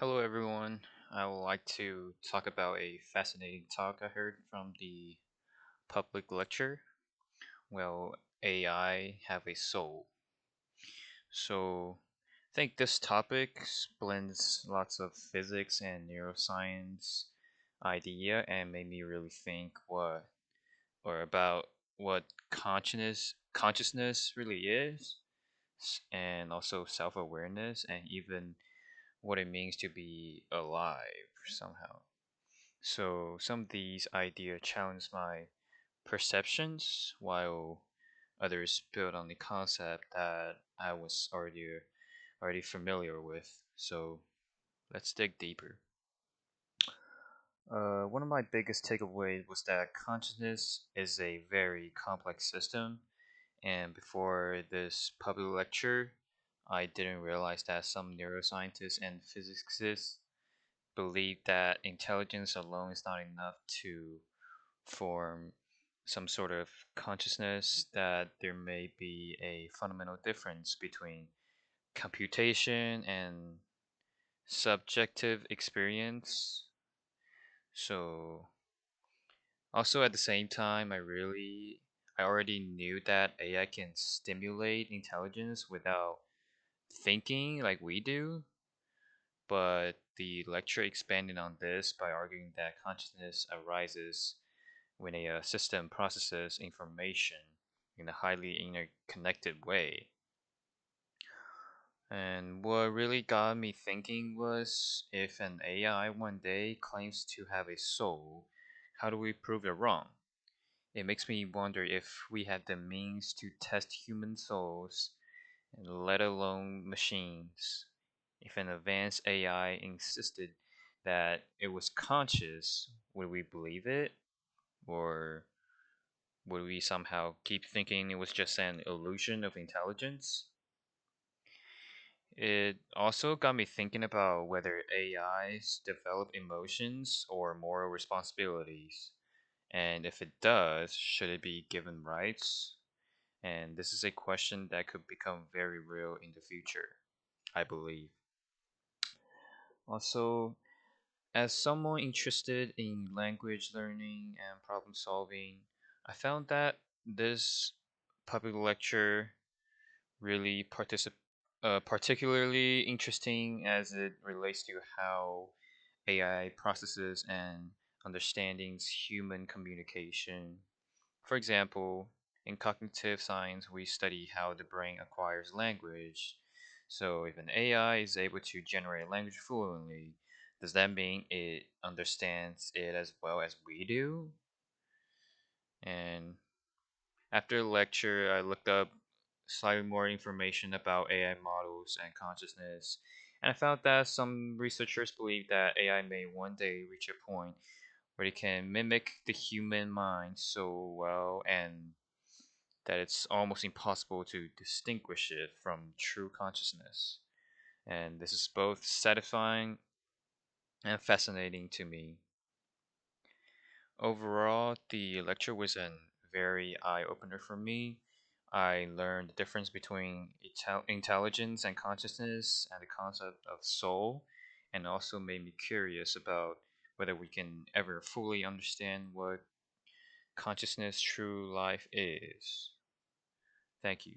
Hello, everyone. I would like to talk about a fascinating talk I heard from the public lecture. Well, AI have a soul. So, I think this topic blends lots of physics and neuroscience idea and made me really think about what consciousness really is, and also self-awareness, and even what it means to be alive somehow. So some of these ideas challenge my perceptions, while others build on the concept that I was already familiar with. So let's dig deeper. One of my biggest takeaways was that consciousness is a very complex system, and before this public lecture, I didn't realize that some neuroscientists and physicists believe that intelligence alone is not enough to form some sort of consciousness, that there may be a fundamental difference between computation and subjective experience. So, also at the same time, I already knew that AI can stimulate intelligence without thinking like we do, but the lecture expanded on this by arguing that consciousness arises when a system processes information in a highly interconnected way. And what really got me thinking was, if an AI one day claims to have a soul, how do we prove it wrong? It makes me wonder if we had the means to test human souls, and let alone machines. If an advanced AI insisted that it was conscious, would we believe it? Or would we somehow keep thinking it was just an illusion of intelligence? It also got me thinking about whether AIs develop emotions or moral responsibilities. And if it does, should it be given rights? And this is a question that could become very real in the future, I believe. Also, as someone interested in language learning and problem solving, I found that this public lecture really particularly interesting as it relates to how AI processes and understandings human communication. For example, in cognitive science, we study how the brain acquires language. So, if an AI is able to generate language fluently, does that mean it understands it as well as we do? And after the lecture, I looked up slightly more information about AI models and consciousness, and I found that some researchers believe that AI may one day reach a point where it can mimic the human mind so well, and that it's almost impossible to distinguish it from true consciousness. And this is both satisfying and fascinating to me. Overall, the lecture was a very eye opener for me. I learned the difference between intelligence and consciousness and the concept of soul, and also made me curious about whether we can ever fully understand what consciousness true life is. Thank you.